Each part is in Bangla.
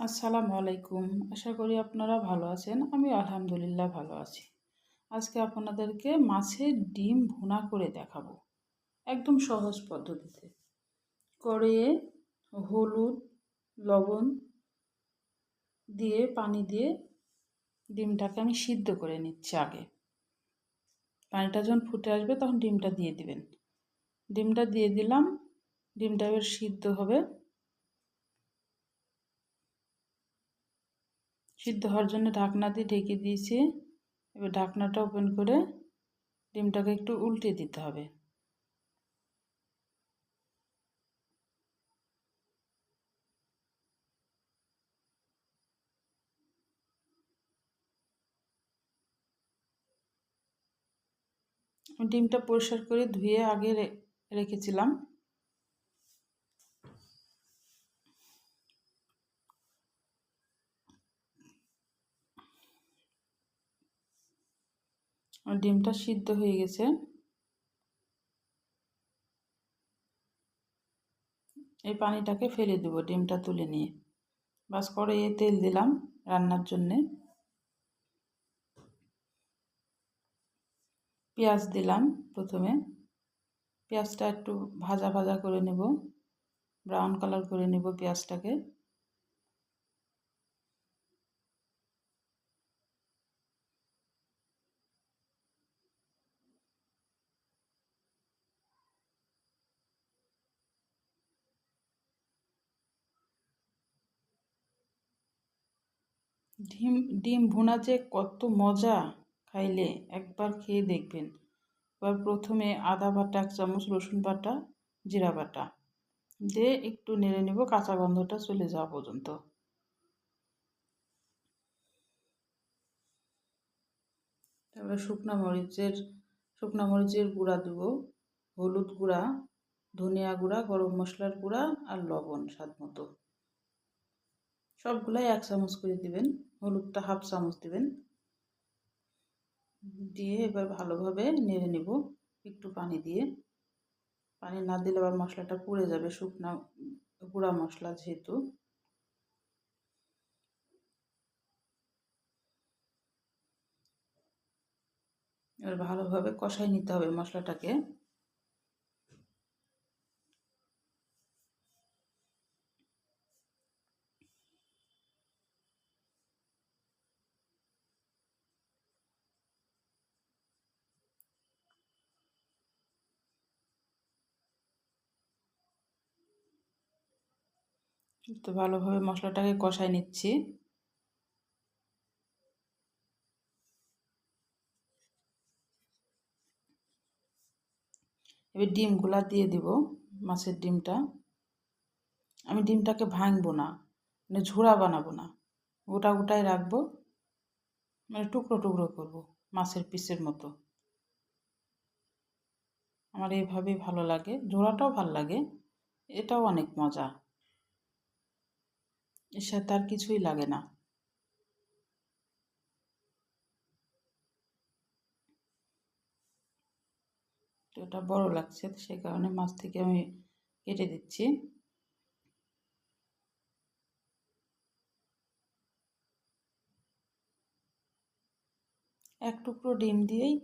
আসসালামু আলাইকুম। আশা করি আপনারা ভালো আছেন। আমি আলহামদুলিল্লাহ ভালো আছি। আজকে আপনাদেরকে মাছের ডিম ভুনা করে দেখাবো। একদম সহজ পদ্ধতিতে। কড়াইয়ে হলুদ, লবণ দিয়ে পানি দিয়ে ডিমটাকে আমি সিদ্ধ করে নিচ্ছি আগে। পানিটা যখন ফুটে আসবে তখন ডিমটা দিয়ে দিবেন। ডিমটা দিয়ে দিলাম। ডিমটা এবার সিদ্ধ হবে। সিদ্ধ হওয়ার জন্য ঢাকনা দিয়ে ঢেকে দিয়েছি। এবার ঢাকনাটা ওপেন করে ডিমটাকে একটু উল্টে দিতে হবে। ডিমটা পরিষ্কার করে ধুয়ে আগে রেখেছিলাম। ডিমটা সিদ্ধ হয়ে গেছে। এই পানিটাকে ফেলে দেবো ডিমটা তুলে নিয়ে। বাস কড়াইয়ে তেল দিলাম রান্নার জন্যে। পেঁয়াজ দিলাম প্রথমে। পেঁয়াজটা একটু ভাজা ভাজা করে নেব, ব্রাউন কালার করে নেব পেঁয়াজটাকে। ডিম ডিম ভুনা যে কত মজা, খাইলে একবার খেয়ে দেখবেন। এবার প্রথমে আদা বাটা 1 চামচ, রসুন বাটা, জিরা বাটা দিয়ে একটু নেড়ে নেব কাঁচা গন্ধটা চলে যাওয়া পর্যন্ত। তারপরে শুকনো মরিচের গুঁড়া দেবো, হলুদ গুঁড়া, ধনিয়া গুঁড়া, গরম মশলার গুঁড়া আর লবণ স্বাদ মতো। সবগুলাই 1 চামচ করে দিবেন। হলুদটা 1/2 চামচ দিবেন। দিয়ে এবার ভালোভাবে নেড়ে নেব একটু পানি দিয়ে। পানি না দিলে আবার মশলাটা পুড়ে যাবে, শুকনা গুঁড়া মশলা যেহেতু। এবার ভালোভাবে কষাই নিতে হবে মশলাটাকে। তো ভালোভাবে মশলাটাকে কষাই নিচ্ছি। এবার ডিমগুলা দিয়ে দিব, মাছের ডিমটা। আমি ডিমটাকে ভাঙবো না, মানে ঝোড়া বানাবো না, গোটা গোটাই রাখবো, মানে টুকরো টুকরো করব মাছের পিসের মতো। আমার এইভাবেই ভালো লাগে, ঝোড়াটাও ভালো লাগে, এটাও অনেক মজা। এর সাথে আর কিছুই লাগে না। তো এটা বড় লাগছে, সেই কারণে মাছ থেকে আমি কেটে দিচ্ছি। এক টুকরো ডিম দিয়েই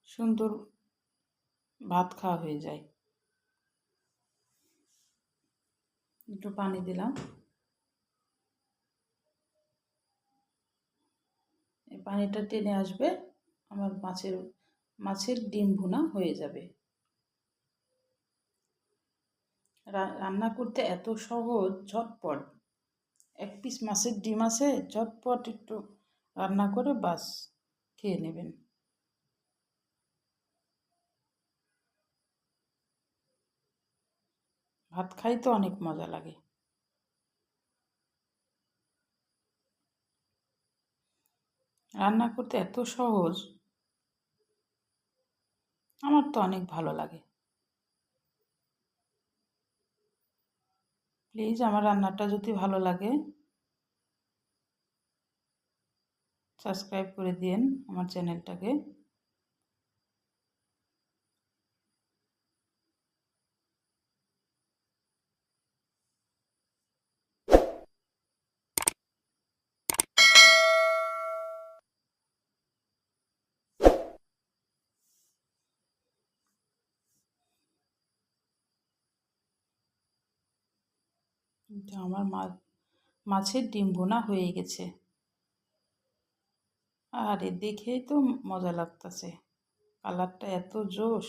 সুন্দর ভাত খাওয়া হয়ে যায়। একটু পানি দিলাম। এই পানিটা টেনে আসবে, আমার মাছের ডিম ভুনা হয়ে যাবে। রান্না করতে এত সহজ, ঝটপট। 1 পিস মাছের ডিম আছে, ঝটপট একটু রান্না করে বাস খেয়ে নেবেন। ভাত খাইতে অনেক মজা লাগে। রান্না করতে এত সহজ, আমার তো অনেক ভালো লাগে। প্লিজ আমার রান্নাটা যদি ভালো লাগে সাবস্ক্রাইব করে দিন আমার চ্যানেলটাকে। কিন্তু আমার মাছের ডিম ভুনা হয়ে গেছে। আরে দেখেই তো মজা লাগতাছে, কালারটা এত জোশ।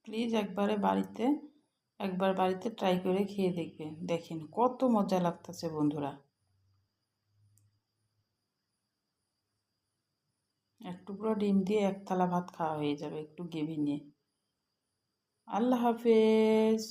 প্লিজ একবার বাড়িতে ট্রাই করে খেয়ে দেখবেন, দেখেন কত মজা লাগতাছে বন্ধুরা। এক টুকরো ডিম দিয়ে এক থালা ভাত খাওয়া হয়ে যাবে একটু গ্রেভি নিয়ে। আল্লাহ হাফেজ।